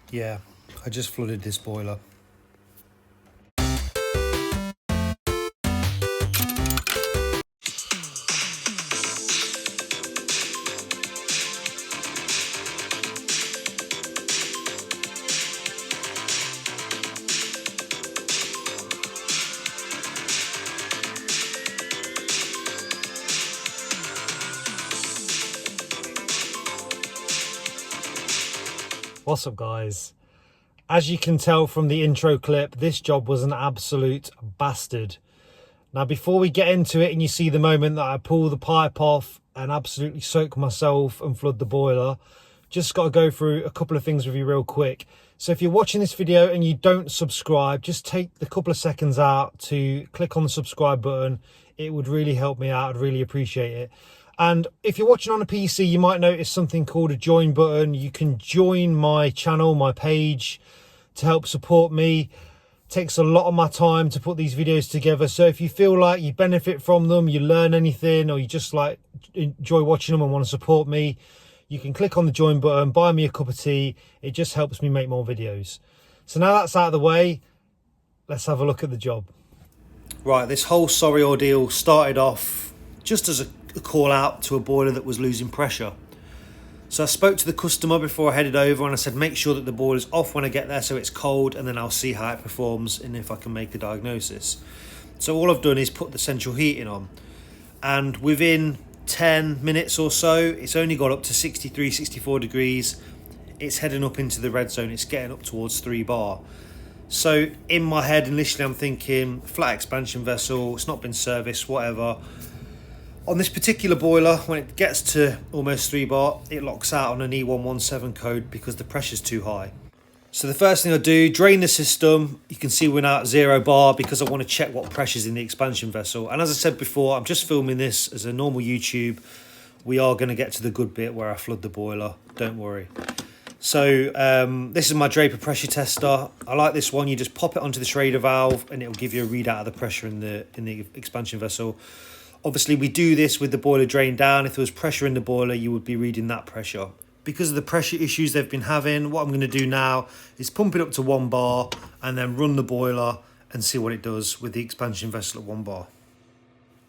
Yeah, I just flooded this boiler. What's up, guys? As you can tell from the intro clip, this job was an absolute bastard. Now, before we get into it and you see the moment that I pull the pipe off and absolutely soak myself and flood the boiler, just got to go through a couple of things with you real quick. So if you're watching this video and you don't subscribe, just take the couple of seconds out to click on the subscribe button. It would really help me out. I'd really appreciate it. And if you're watching on a PC, you might notice something called a join button. You can join my channel, my page, to help support me. It takes a lot of my time to put these videos together. So if you feel like you benefit from them, you learn anything, or you just like enjoy watching them and want to support me, you can click on the join button, buy me a cup of tea. It just helps me make more videos. So now that's out of the way, let's have a look at the job. Right, this whole sorry ordeal started off just as a call out to a boiler that was losing pressure. So I spoke to the customer before I headed over and I said make sure that the boiler's off when I get there so it's cold, and then I'll see how it performs and if I can make a diagnosis. So all I've done is put the central heating on, and within 10 minutes or so it's only got up to 63, 64 degrees. It's heading up into the red zone. It's getting up towards 3 bar. So in my head initially I'm thinking flat expansion vessel, it's not been serviced, whatever. On this particular boiler, when it gets to almost 3 bar, it locks out on an E117 code because the pressure's too high. So the first thing I do, drain the system. You can see we're now at 0 bar because I want to check what pressure's in the expansion vessel. And as I said before, I'm just filming this as a normal YouTube. We are going to get to the good bit where I flood the boiler, don't worry. So this is my Draper pressure tester. I like this one. You just pop it onto the Schrader valve and it'll give you a readout of the pressure in the expansion vessel. Obviously, we do this with the boiler drained down. If there was pressure in the boiler, you would be reading that pressure. Because of the pressure issues they've been having, what I'm going to do now is pump it up to 1 bar and then run the boiler and see what it does with the expansion vessel at 1 bar.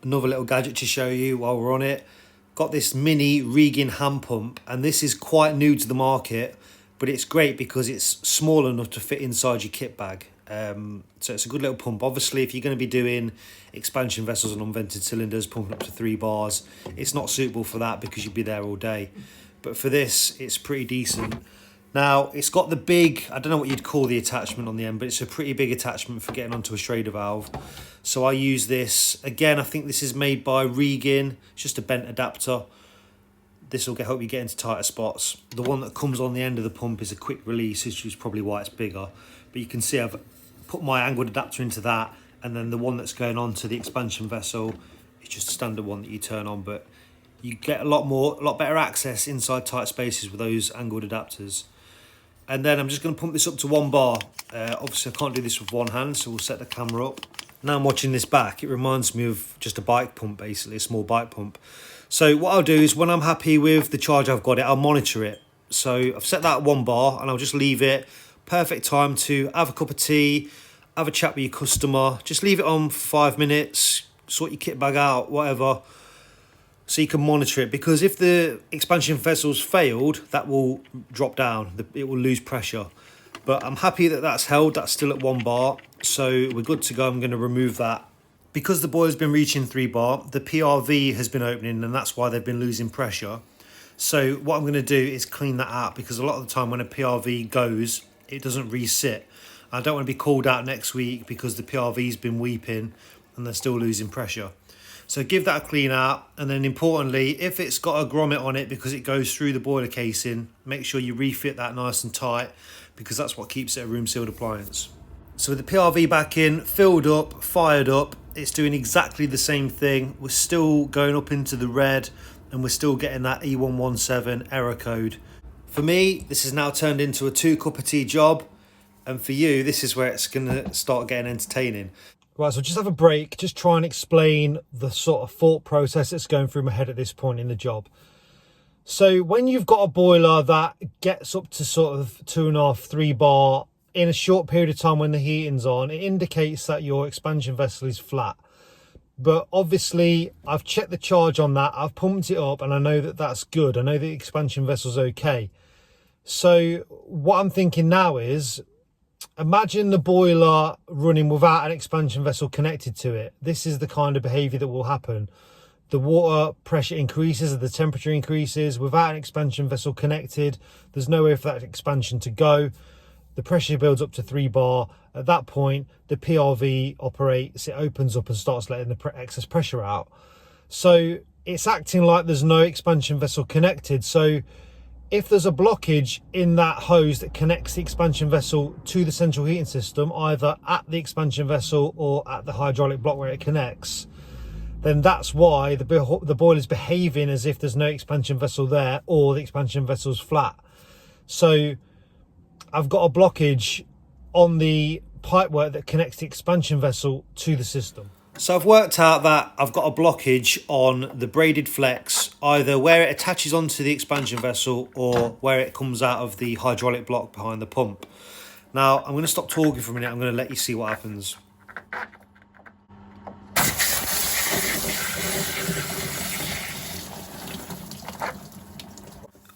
Another little gadget to show you while we're on it. Got this mini Regan hand pump, and this is quite new to the market, but it's great because it's small enough to fit inside your kit bag. So it's a good little pump. Obviously, if you're going to be doing expansion vessels and unvented cylinders pumping up to 3 bars, it's not suitable for that because you'd be there all day. But for this, it's pretty decent. Now, it's got the big, I don't know what you'd call the attachment on the end, but it's a pretty big attachment for getting onto a Schrader valve. So I use this. Again, I think this is made by Regan. It's just a bent adapter. This will help you get into tighter spots. The one that comes on the end of the pump is a quick release, which is probably why it's bigger. But you can see I've put my angled adapter into that, and then the one that's going on to the expansion vessel is just a standard one that you turn on, but you get a lot better access inside tight spaces with those angled adapters. And then I'm just going to pump this up to 1 bar. Obviously I can't do this with one hand, so we'll set the camera up. Now I'm watching this back, it reminds me of just a bike pump, basically a small bike pump. So what I'll do is when I'm happy with the charge I've got it, I'll monitor it. So I've set that at 1 bar and I'll just leave it. Perfect time to have a cup of tea, have a chat with your customer. Just leave it on for 5 minutes, sort your kit bag out, whatever, so you can monitor it. Because if the expansion vessel's failed, that will drop down. It will lose pressure. But I'm happy that that's held. That's still at 1 bar, so we're good to go. I'm going to remove that. Because the boiler's been reaching 3 bar, the PRV has been opening, and that's why they've been losing pressure. So what I'm going to do is clean that out, because a lot of the time when a PRV goes, it doesn't resit. I don't want to be called out next week because the PRV's been weeping and they're still losing pressure. So give that a clean out, and then importantly, if it's got a grommet on it because it goes through the boiler casing, make sure you refit that nice and tight, because that's what keeps it a room sealed appliance. So with the PRV back in, filled up, fired up, it's doing exactly the same thing. We're still going up into the red and we're still getting that E117 error code. For me, this has now turned into a 2 cup of tea job, and for you, this is where it's going to start getting entertaining. Right, so just have a break, just try and explain the sort of thought process that's going through my head at this point in the job. So when you've got a boiler that gets up to sort of 2.5, 3 bar in a short period of time when the heating's on, it indicates that your expansion vessel is flat. But obviously I've checked the charge on that, I've pumped it up, and I know that that's good. I know the expansion vessel's okay. So what I'm thinking now is, imagine the boiler running without an expansion vessel connected to it. This is the kind of behaviour that will happen. The water pressure increases as the temperature increases. Without an expansion vessel connected, there's no way for that expansion to go. The pressure builds up to 3 bar. At that point, the PRV operates, it opens up and starts letting the excess pressure out. So it's acting like there's no expansion vessel connected. So if there's a blockage in that hose that connects the expansion vessel to the central heating system, either at the expansion vessel or at the hydraulic block where it connects, then that's why the boiler's behaving as if there's no expansion vessel there, or the expansion vessel's flat. So I've got a blockage on the pipework that connects the expansion vessel to the system. So I've worked out that I've got a blockage on the braided flex, either where it attaches onto the expansion vessel or where it comes out of the hydraulic block behind the pump. Now I'm going to stop talking for a minute. I'm going to let you see what happens.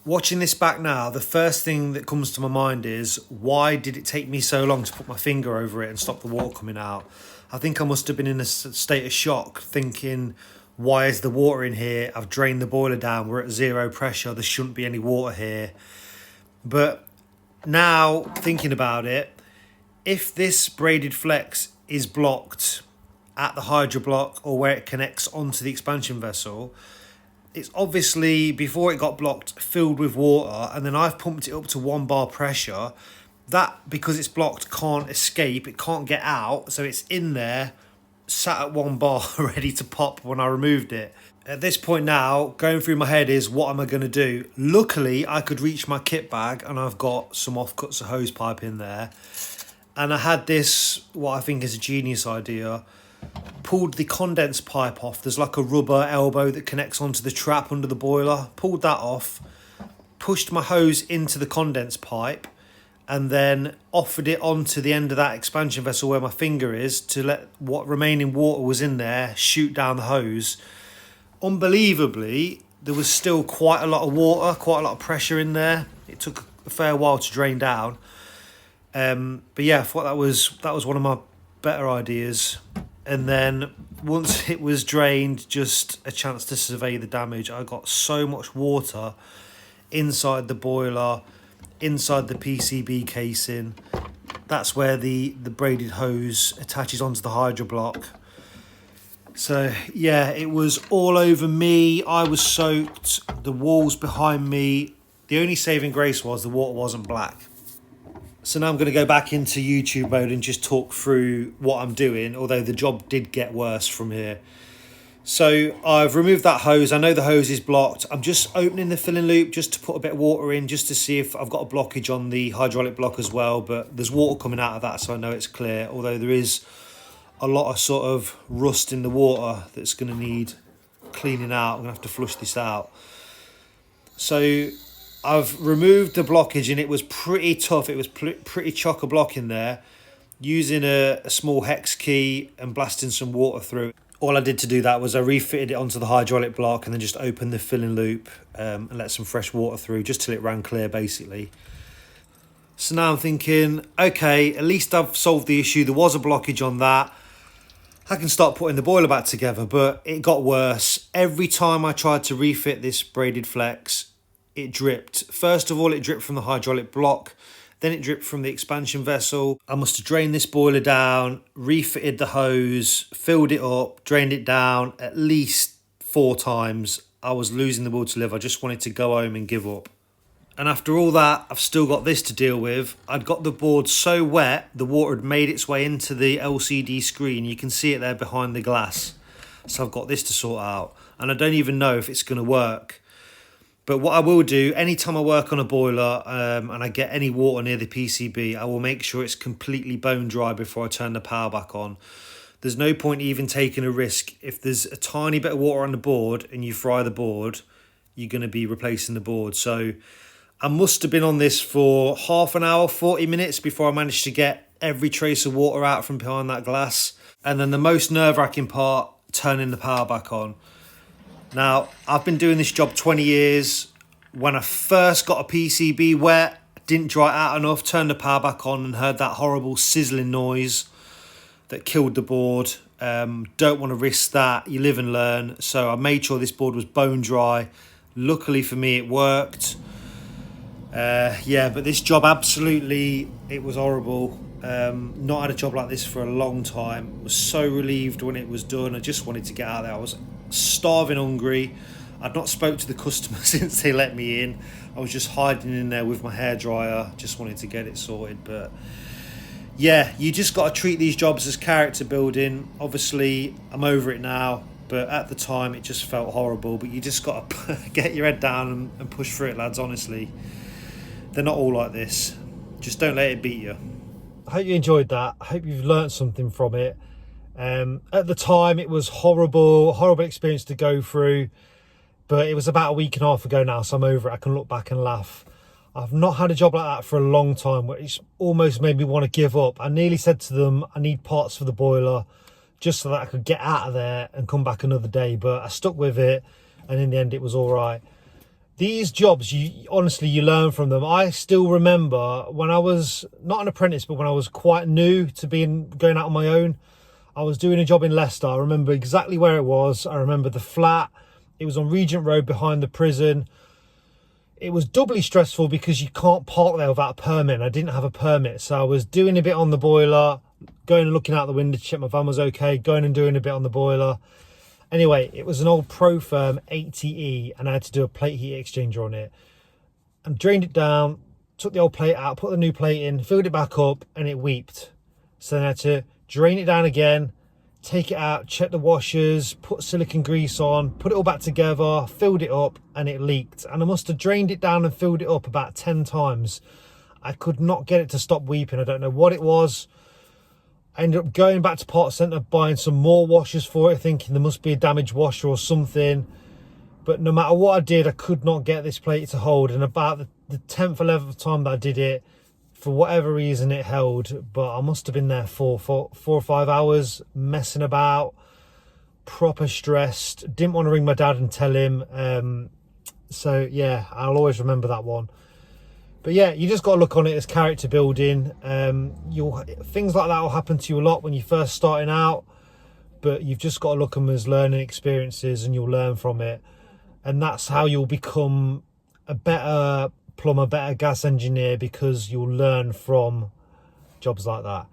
Watching this back now, the first thing that comes to my mind is, why did it take me so long to put my finger over it and stop the water coming out? I think I must have been in a state of shock, thinking, why is the water in here? I've drained the boiler down, we're at 0 pressure, there shouldn't be any water here. But now, thinking about it, if this braided flex is blocked at the hydro block or where it connects onto the expansion vessel, it's obviously, before it got blocked, filled with water, and then I've pumped it up to 1 bar pressure. That, because it's blocked, can't escape, it can't get out, so it's in there, sat at 1 bar, ready to pop when I removed it. At this point now, going through my head is, what am I going to do? Luckily, I could reach my kit bag, and I've got some offcuts of hose pipe in there. And I had this, what I think is a genius idea, pulled the condense pipe off. There's like a rubber elbow that connects onto the trap under the boiler. Pulled that off, pushed my hose into the condense pipe, and then offered it onto the end of that expansion vessel where my finger is, to let what remaining water was in there shoot down the hose. Unbelievably, there was still quite a lot of water, quite a lot of pressure in there. It took a fair while to drain down. But yeah, I thought that was one of my better ideas. And then once it was drained, just a chance to survey the damage. I got so much water inside the boiler, inside the PCB casing. That's where the braided hose attaches onto the hydro block. So yeah, it was all over me. I was soaked, the walls behind me. The only saving grace was the water wasn't black. So now I'm going to go back into YouTube mode and just talk through what I'm doing, although the job did get worse from here. So I've removed that hose. I know the hose is blocked. I'm just opening the filling loop just to put a bit of water in, just to see if I've got a blockage on the hydraulic block as well. But there's water coming out of that, so I know it's clear, although there is a lot of sort of rust in the water that's going to need cleaning out. I'm going to have to flush this out. So I've removed the blockage, and it was pretty tough. It was pretty chock-a-block in there. Using a small hex key and blasting some water through it. All I did to do that was I refitted it onto the hydraulic block and then just opened the filling loop and let some fresh water through just till it ran clear, basically. So now I'm thinking, okay, at least I've solved the issue. There was a blockage on that. I can start putting the boiler back together, but it got worse. Every time I tried to refit this braided flex, it dripped. First of all, it dripped from the hydraulic block. Then it dripped from the expansion vessel. I must have drained this boiler down, refitted the hose, filled it up, drained it down at least 4 times. I was losing the will to live. I just wanted to go home and give up. And after all that, I've still got this to deal with. I'd got the board so wet, the water had made its way into the LCD screen. You can see it there behind the glass. So I've got this to sort out. And I don't even know if it's going to work. But what I will do, anytime I work on a boiler and I get any water near the PCB, I will make sure it's completely bone dry before I turn the power back on. There's no point even taking a risk. If there's a tiny bit of water on the board and you fry the board, you're going to be replacing the board. So I must have been on this for half an hour, 40 minutes before I managed to get every trace of water out from behind that glass. And then the most nerve-wracking part, turning the power back on. Now, I've been doing this job 20 years. When I first got a PCB wet, didn't dry it out enough, turned the power back on and heard that horrible sizzling noise that killed the board. Don't want to risk that. You live and learn. So I made sure this board was bone dry. Luckily for me, it worked. Yeah, but this job absolutely, it was horrible. Not had a job like this for a long time. Was so relieved when it was done. I just wanted to get out there. I was starving hungry. I'd not spoke to the customer since they let me in. I was just hiding in there with my hairdryer. Just wanted to get it sorted. But yeah, you just got to treat these jobs as character building. Obviously, I'm over it now. But at the time, it just felt horrible. But you just got to get your head down and push through it, lads, honestly. They're not all like this. Just don't let it beat you. I hope you enjoyed that. I hope you've learned something from it. At the time, it was horrible experience to go through. But it was about a week and a half ago now, so I'm over it. I can look back and laugh. I've not had a job like that for a long time, which almost made me want to give up. I nearly said to them, I need parts for the boiler, just so that I could get out of there and come back another day. But I stuck with it, and in the end, it was all right. These jobs, honestly, you learn from them. I still remember when I was not an apprentice, but when I was quite new to going out on my own, I was doing a job in Leicester. I remember exactly where it was. I remember the flat. It was on Regent Road behind the prison. It was doubly stressful because you can't park there without a permit. I didn't have a permit, so I was doing a bit on the boiler, going and looking out the window to check my van was okay, going and doing a bit on the boiler. Anyway, it was an old Pro Firm 80E, and I had to do a plate heat exchanger on it. And drained it down, took the old plate out, put the new plate in, filled it back up, and it weeped. So then I had to drain it down again, take it out, check the washers, put silicone grease on, put it all back together, filled it up, and it leaked. And I must have drained it down and filled it up about 10 times. I could not get it to stop weeping. I don't know what it was. I ended up going back to Parts Centre, buying some more washers for it, thinking there must be a damaged washer or something. But no matter what I did, I could not get this plate to hold. And about the 10th or 11th time that I did it, for whatever reason, it held. But I must have been there for 4 or 5 hours, messing about, proper stressed. Didn't want to ring my dad and tell him. So, yeah, I'll always remember that one. But yeah, you just got to look on it as character building. Things like that will happen to you a lot when you're first starting out, but you've just got to look at them as learning experiences, and you'll learn from it. And that's how you'll become a better plumber, better gas engineer, because you'll learn from jobs like that.